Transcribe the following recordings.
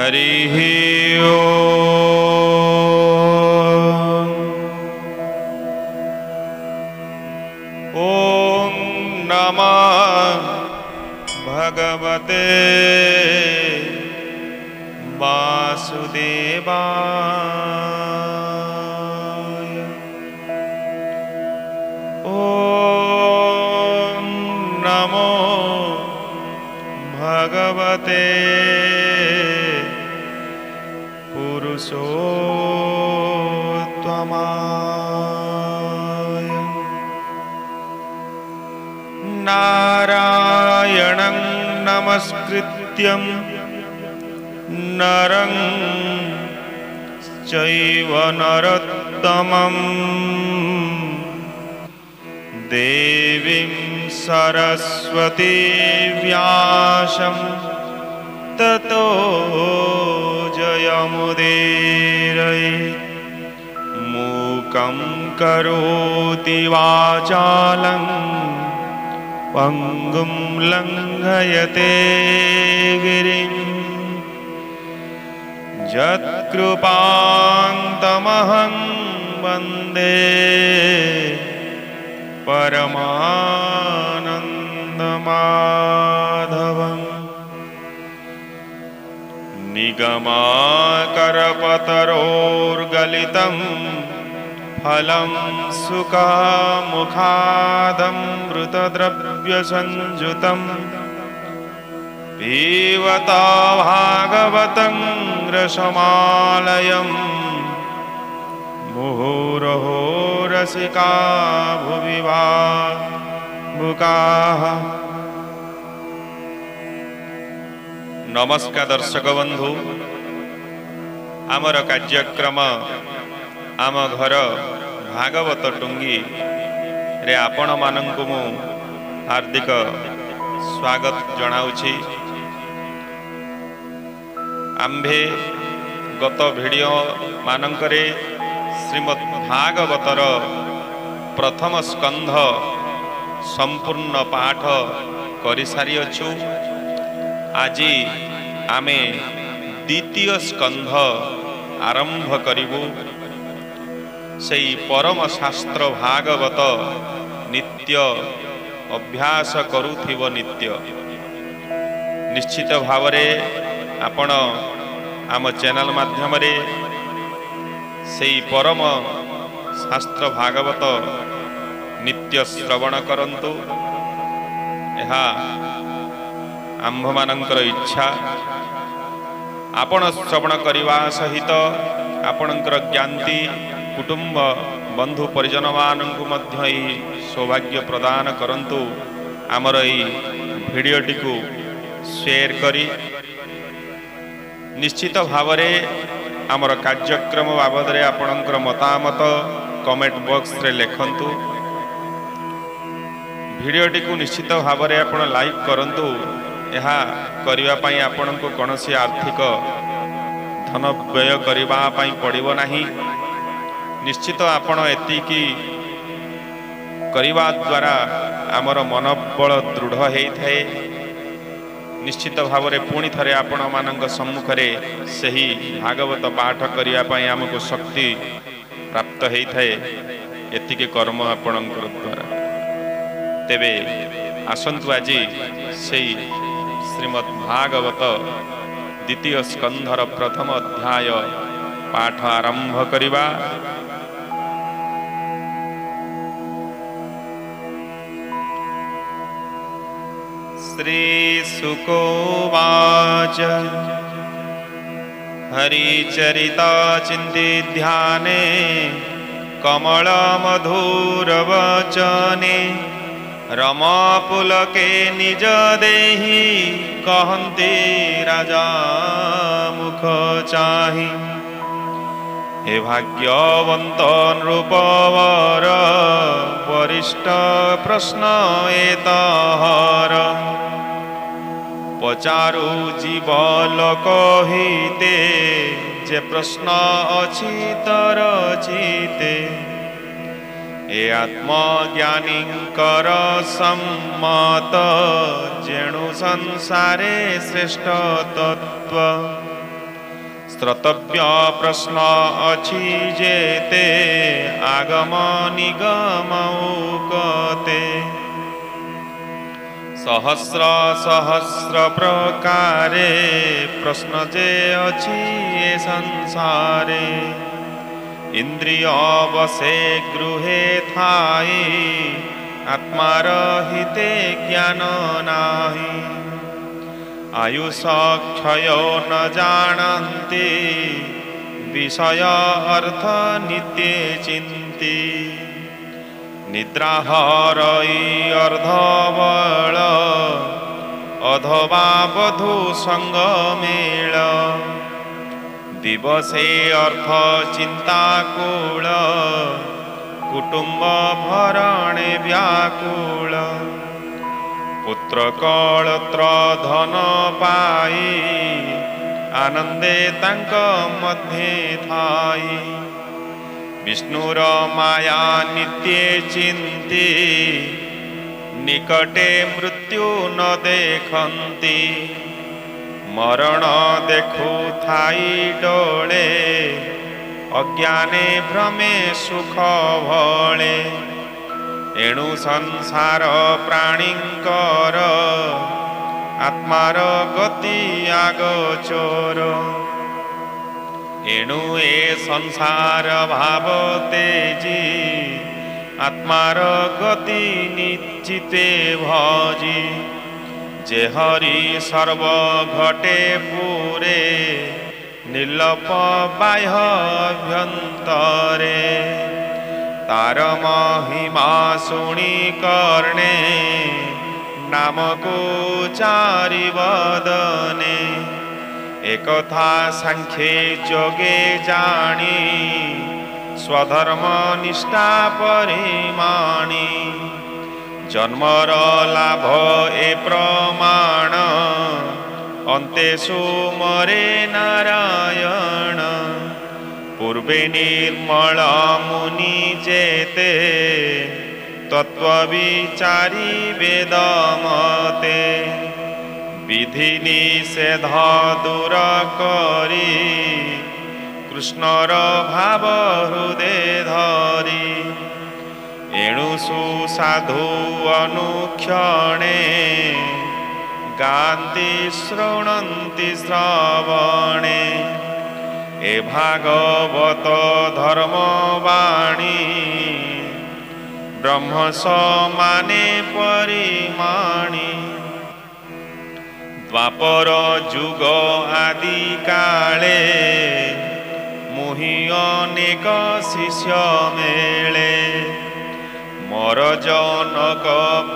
हरिः ओम्। ॐ नमः भगवते वासुदेवाय। ॐ नमो भगवते पुरुषोत्तमाय। नारायणं नमस्कृत्यं नरं चैव नरोत्तमं देवीं सरस्वती व्यासं ततो जयमुदीरयेत्। मूकं करोति वाचालं पङ्गुं लङ्घयते गिरिं। यत्कृपां तमहं वन्दे परमानन्दमाधवम्। निगमाकरपतरोर्गलितं फलं सुखामुखादमृतद्रव्यसंयुतं पीबता भागवतं रसमालयं। मुहुरहो रसिका भुवि भावुकाः। नमस्कार दर्शक बंधु, आमर कार्यक्रम आम घर भागवत टुंगी रे आपण मानंकु मु हार्दिक स्वागत जनाउछि। आम्भे गत वीडियो मानंकरे श्रीमद् भागवतर प्रथम स्कंध संपूर्ण पाठ करि सारी अछु। आज आमे द्वितीय स्कंध आरंभ करिबु। सेई परम शास्त्र भागवत नित्य अभ्यास करुथिबो नित्य। निश्चित भावरे आपण आम चैनल माध्यम रे सेई परम शास्त्र भागवत नित्य श्रवण करंतु। एहा आम्भ मानंकर इच्छा। आपण श्रवण करिवा सहित आपणकर ज्ञाति कुटुंब बंधु परिजन मानंकु मध्य ई सौभाग्य प्रदान करंतु। आमर ई भिडियोटी को शेयर करी निश्चित भावरे आमर कार्यक्रम बाबद रे आपणकर मतामत कमेंट बॉक्स रे लेखंतु। भिडियोटी को निश्चित भावरे आपण लाइक करंतु। यह करने आपण को कौन सी आर्थिक धन व्यय करने पड़ो ना। निश्चित आपण एतिकी करने द्वारा आमर मनोबल दृढ़ होता है। निश्चित भाव में पुणी थे आपण मान सम्मुखें सही भागवत पाठ करने आमको शक्ति प्राप्त होता है। एतिके कर्म आपणकर द्वारा तेबे आसंतु आज से श्रीमद् भागवत द्वितीय स्कंधर प्रथम अध्याय पाठ आरंभ करिबा। श्री शुकोवाच हरिचरिता चिन्ति ध्याने कमल मधुरवचने रमापुलके निज देहि कहन्ति राजा मुख चाहि। हे भाग्यवंत नृपवर वरिष्ठ प्रश्न एतहर पचारु जीव लोक हिते जे प्रश्न अछि तर चिते। ए आत्मज्ञानीकर सम्मत जेणु संसारे श्रेष्ठ तत्व श्रोतव्य प्रश्न अछि जेते आगम निगम उकते सहस्र सहस्र प्रकारे प्रश्न जे अछि ए संसारे इंद्रिय बसे गृहे थाई आत्मार हिते ज्ञान नाही आयुष क्षय न जानन्ति विषय अर्थ नित्य चिंती निद्रा हरई अर्धबल अधवा बधु संग मेल दिवसे अर्थ चिंता कूल कुटुंब भरणे व्याकुल पुत्र कलत्र धन पाई आनंदे तांक मध्ये थाई विष्णुर माया नित्य चिंती निकटे मृत्यु न देखंती मरण देखु थाई डोले अज्ञाने भ्रमे सुख भले एणु संसार प्राणींकर आत्मार गति आगोचर एणु ए संसार भाव तेजी आत्मार गति निश्चिते भजी जे हरि सर्व घटे पूरे निर्लप बाह्य अभ्यंतरे तार महिमा शुणी कर्णे नाम को चारि वदने एकथा सांख्ये जोगे जानी स्वधर्म निष्ठा परिमाणी जन्मर लाभ ए प्रमाण अंतेषु मरे नारायण पूर्वे निर्मल मुनि जेते तत्व विचारी वेद मते विधि निषेध दूर करी कृष्णर भाव हृदय धरी एणु सुसाधु अनुक्षणे गान्ति शृणन्ति श्रवणे ए भागवत धर्मवाणी ब्रह्म समाने परिमाणी द्वापर जुग आदि काले मुहि अनेक शिष्य मेले मोर जनक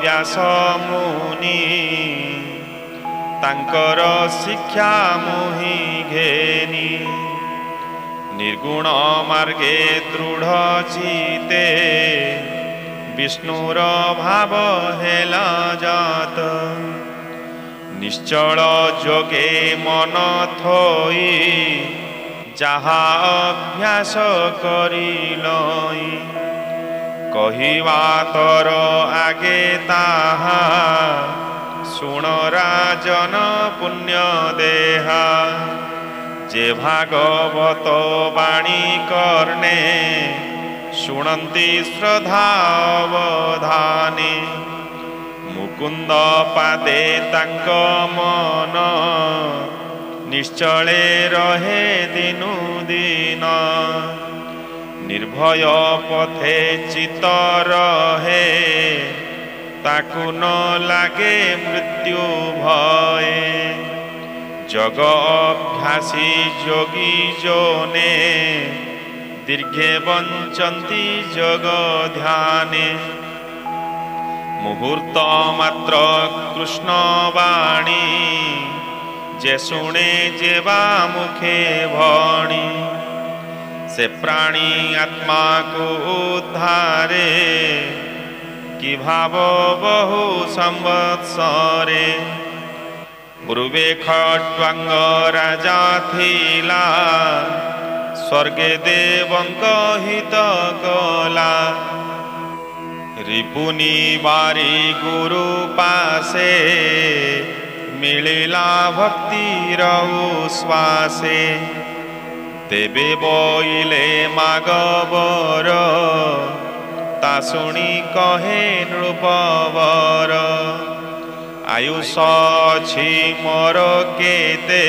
व्यास मुनि तांकर शिक्षा मुहि घेनी निर्गुण मार्गे दृढ़ चिते विष्णुर भाव हेला जात निश्चल जोगे मन थोई जहा अभ्यास करिलई कहिवा तर आगे ताहा सुण राजन पुण्य देहा जे भागवत वाणी कर्णे शुणन्ति श्रद्धावधाने मुकुंद पादे तांक मन निश्चले रहे दिनु दिन निर्भय पथे चित रहे ताकु न लागे मृत्यु भये जग अभ्यासी जोगी जोने दीर्घे वंचन्ति जग ध्याने मुहूर्त मात्र कृष्ण वाणी जे शुणे जेवा मुखे भणी से प्राणी आत्मा को उद्धारे कि भाव बहु संवत्सरे पूर्वे खट्वांग राजा थिला स्वर्गे देवंक हित कला रिपुनी बारी गुरु पासे मिलिला भक्ति रहु श्वासे तेबे बोइले मागवर ता शुणी कहे नृपवर आयुष अछि मोर केते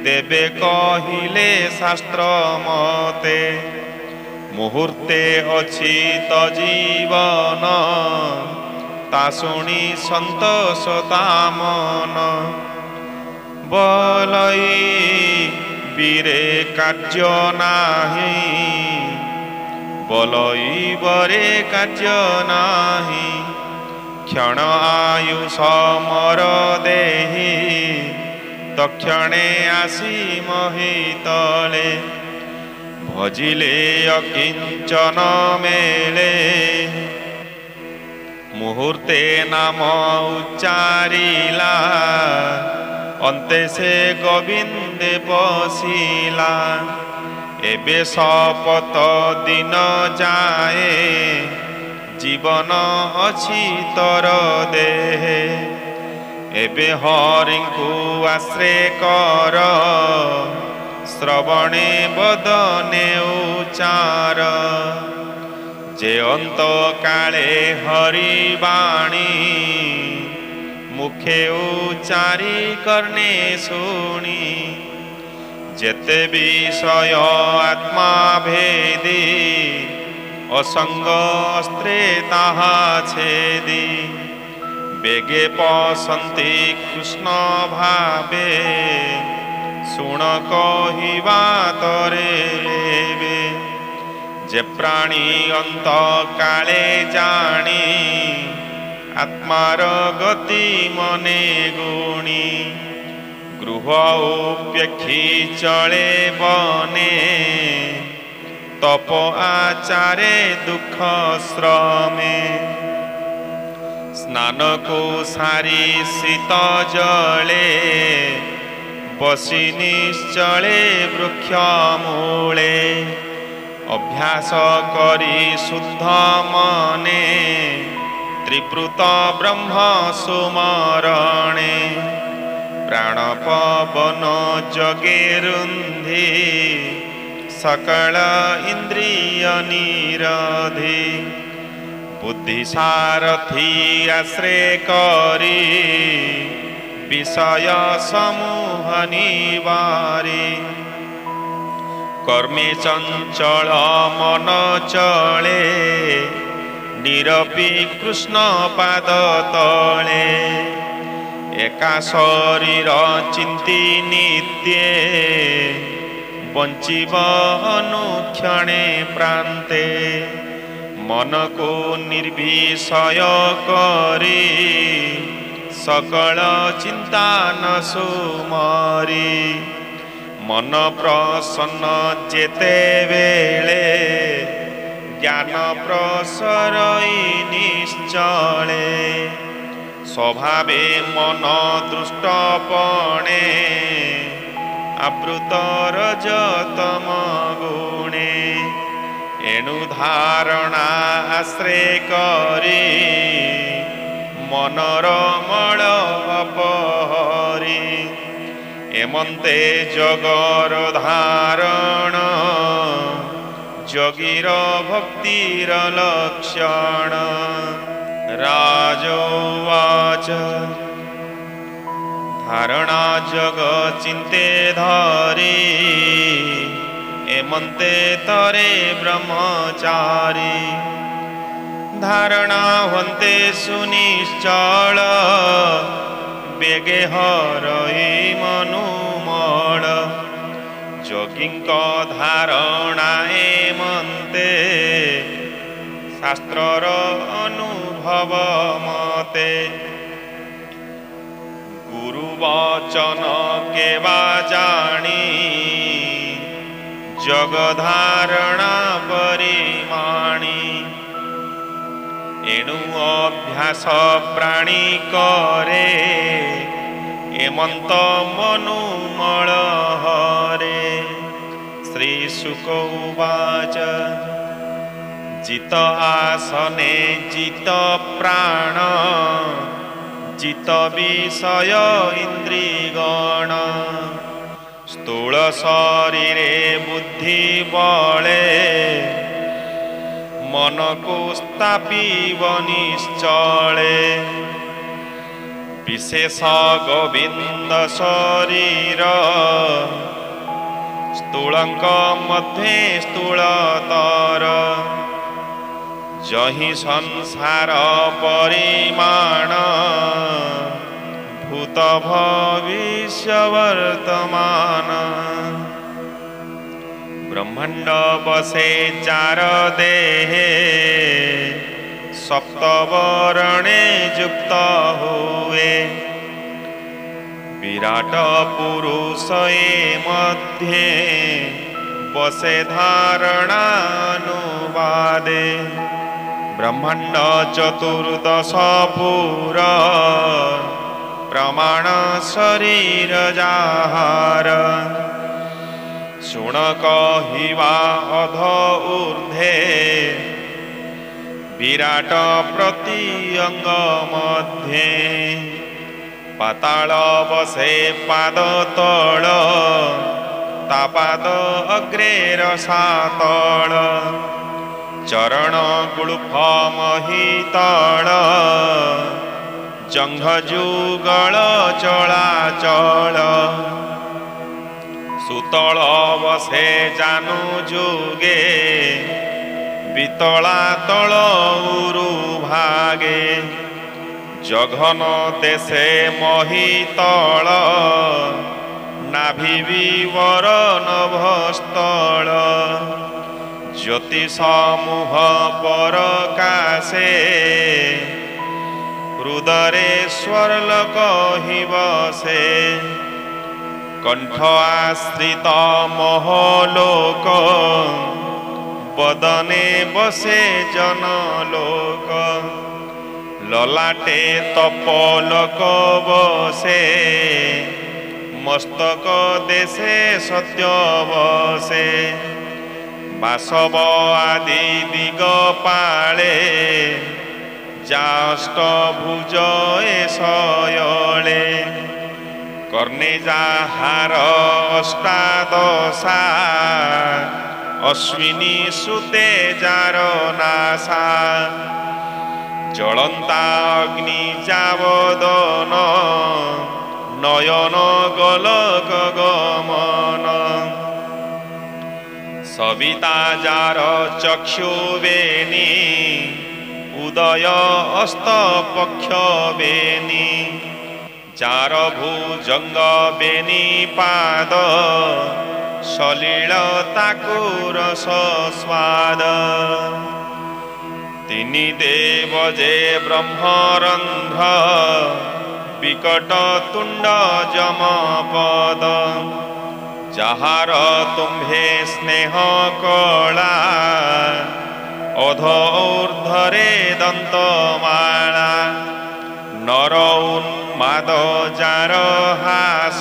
तेबे कहिले शास्त्र मते मुहूर्ते अछि त जीवन ता शुणी संतोष ता मन बलई बीरे कार्य नाही बलई बरे कार्य नाही क्षण आयुष मोर देहि तक्षणे आसी महितले भजिले अकिंचन मेले मुहूर्ते नाम उच्चारिला अंते से गोविंदे बसिला एबे शपथ दिन जाए जीवन अछि तोर देहे एबे हरिଙ୍କୁ आश्रय कर श्रवणे बदने उचार जे अंत काले हरिवाणी मुखे उचारी करने शुणी जेते विषय आत्मा भेदी असंग अस्त्रे ताहा छेदी बेगे पसंती कृष्ण भावे शुण कहिबा तोरे लेबे जे प्राणी अंत काले जानी आत्मार गति मने गुणी गृह उपेक्षी चले बने तप आचारे दुख श्रमे स्नान को सारी शीत जले बसी निश्चले वृक्ष मूले अभ्यास करी शुद्ध मने त्रिप्रुत ब्रह्म सुमरणे प्राण पवन जगे रुंधी सकल इंद्रिय निरधि बुद्धि सारथी आश्रय करी विषय समूह निवारी कर्मे चंचल मन चले निरपी कृष्ण पाद तले एका शरीर चिंती नित्ये बंचिब अनुक्षणे प्रांते मन को निर्विषय करी सकल चिंता न सुमरी मन प्रसन्न जेते बेले ज्ञान प्रसरई निश्चले स्वभावे मन दृष्टपणे आवृत रजतम गुणे एणु धारणा आश्रय करी मनर मल अपहरी एमंते जगर धारण जगीर भक्तिर लक्षण राजोवाच धारणा जग चिंते धरी एमंते तरे ब्रह्मचारी धारणा हन्ते सुनिश्चल बेगे हरई मनुमल जोगिंक धारणा एमंते शास्त्रर अनुभव मते गुरु वचन केवा जानी जगधारणा परिमाणी एणु अभ्यास प्राणी करे एमंत मनुमल हरे श्री शुक उवाच जित आसने जित प्राण जित विषय इंद्रिगण स्थूल शरीरे बुद्धि बले मन को स्थापिब निश्चले विशेष गोविंद शरीर स्थूलंक मध्ये स्थूलतर जहि संसार परिमाण भूत भविष्य वर्तमान ब्रह्मांड बसे चार देहे सप्तवर्णे युक्त हुए विराट पुरुष मध्ये बसे धारणानुवादे ब्रह्मांड चतुर्दश पुर प्रमाण शरीर जाहार शुण कहिवा अध ऊर्ध्वे विराट प्रति अंग मध्ये पाताल बसे पाद तल तापाद अग्रे रसातल चरण गुळुफ महितल जंघ जुगल चलाचल सुतल बसे जानु जुगे वितला तल उरु भागे जघन देशे महितल नाभि विवर नभस्थल ज्योति समूह परकाशे हृदरे स्वर्लोक हि बसे कंठ आश्रित महलोक बदने बसे जनलोक ललाटे तपलोक बसे मस्तक देशे सत्य बसे बासव आदि दिगपाले जाष्टभुज शयले कर्णे जाहार अष्टादशा अश्विनी सुते जार नासा ज्वलंता अग्नि जावदन नयन गोलक गमन सविता जार चक्षुवेणी उदय अस्त पक्ष बेनी जार भुजंग बेनी पाद सलील ताकुर स्वाद तिनि देव जे ब्रह्मरंध्र विकट तुंड जमपद जहार तुम्भे स्नेह कला अध ऊर्ध्वरे दंतमाला नर उन्माद जार हास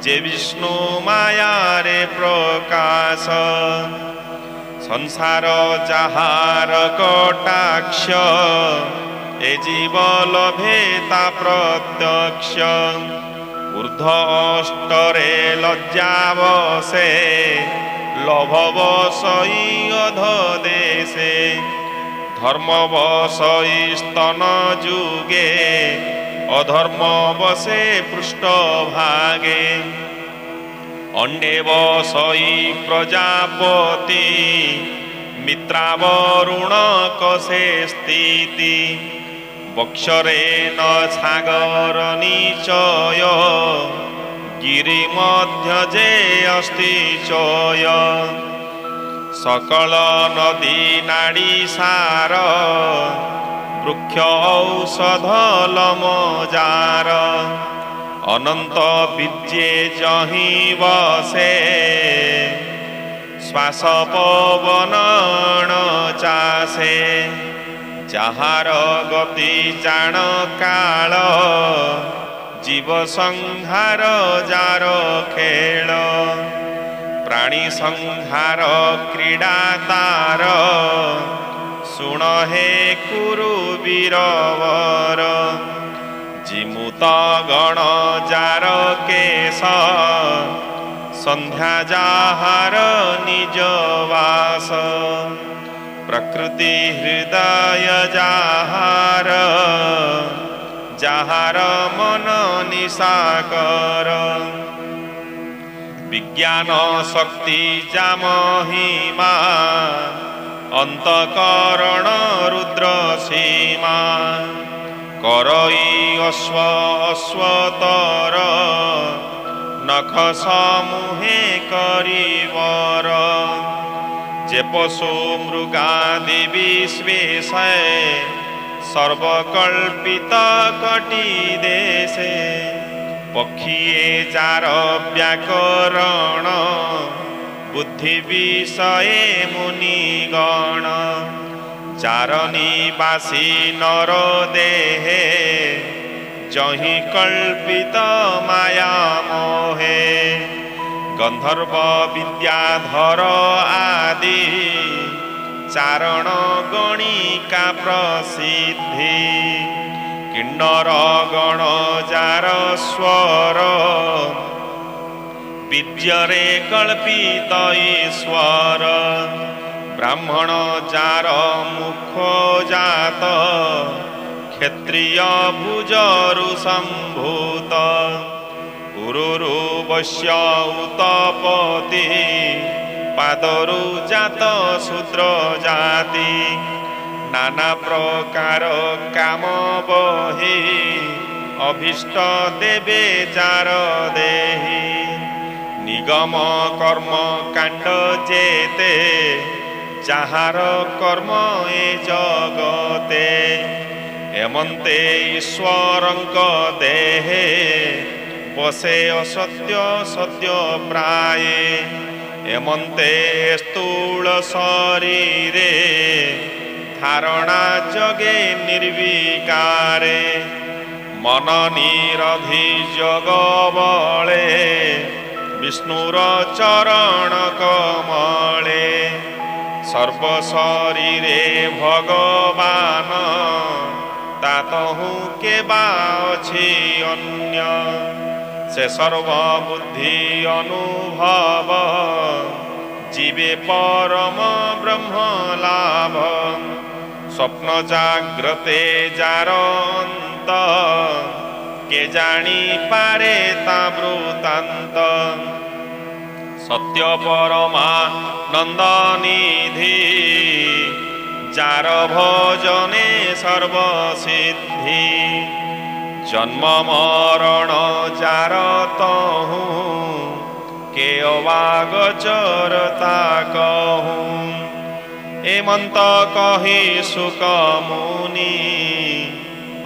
जे विष्णु माया रे प्रकाश संसार जहार कटाक्ष ए जीव लभेता प्रत्यक्ष ऊर्ध्व अष्टरे लज्जावसे लभवसई अध देशे धर्म बसई स्तन जुगे अधर्म बसे पृष्ठ भागे अंडे बसई प्रजापति मित्रावरुण कसे स्थिति बक्षरे न सागर निचय गिरि मध्य जे अस्ति चय सकल नदी नाड़ी सार वृक्ष औषध लमजार अनंत विद्ये जहि बसे श्वास पवन चासे जहार गति जान काल जीव संहार जार खेल प्राणी संहार क्रीडा तार सुण हे कुरु वीरवर जिमुत गण जार केश संध्या जाहार निजवास प्रकृति हृदय जाहार जाहार मन निशाकर विज्ञान शक्ति जामहिमा अंतकरण रुद्र सीमा करई अश्व अश्वतर नख समूहे करिवर जे पशु मृगादि विश्वेशय सर्वकल्पित कटि देशे पक्षीए जार व्याकरण बुद्धि विषय मुनिगण चार निवासी नर देहे जहि कल्पित माया मोहे गंधर्व विद्याधर आदि चारण गणिका प्रसिद्धि किन्नर गण जार स्वर विद्यरे कल्पित ईश्वर ब्राह्मण जार मुख जात क्षत्रिय भुजरु संभूत उरुरु वैश्य उत्पत्ति पादरु जात शूद्र जाति नाना प्रकार काम बहि अभीष्ट देवे जार देहि निगम कर्म कांड जेते जाहार कर्म ए जगते एमंते ईश्वरंक देहे बसे असत्य सत्य प्राय एमंते स्थूल शरीरे धारणा जगे निर्विकारे मन निरधि जग बले विष्णुर चरण कमले सर्व शरीरे भगवान तातहु के बाछि अन्य से सर्वबुद्धि अनुभव जीवे परम ब्रह्म लाभ स्वप्न जाग्रते जार अंत के जानी पारे ता वृत्तांत सत्य परमानंद निधि जार भजने सर्वसिद्धि जन्म मरण जार तहु के अवागचरता कहूँ एमंत कही सुक मुनि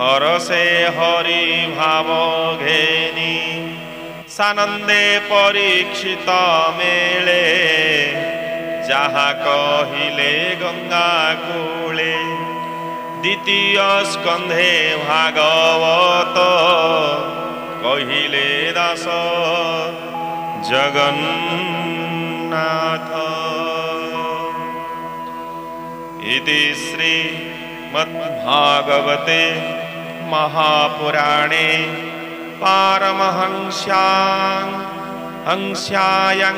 हरसे हरि भाव घेनी सानंदे परीक्षित मेले जहाँ कहिले गंगा कूले द्वितीय स्कंधे भागवत कहिले दास जगन्नाथ इति श्री मद्भागवते महापुराणे पारमहंस्यां हंस्यायां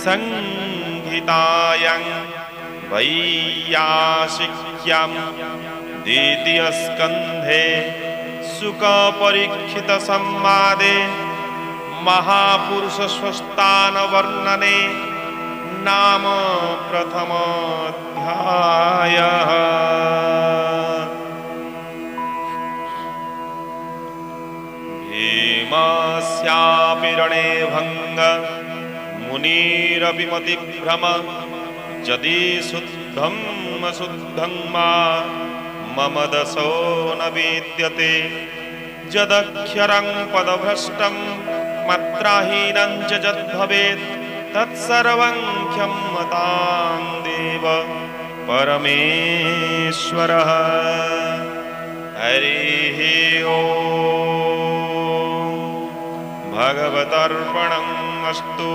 संहितायां वैयासिक्यां द्वितीय स्कंधे सुख परीक्षित संवादे महापुरुष स्वस्थान वर्णने नाम प्रथमोऽध्यायः। भीमस्यापि रणे भंग मुनिरपि भ्रम यदि शुद्धं अशुद्धं मा मम दशो न विद्यते यदक्षरं पदभ्रष्टं मात्राहीनं च यद्भवेत् तत्सर्वं क्षम्यतां देव परमेश्वरः। हरिः ओम् भगवतर्पणम् अस्तु।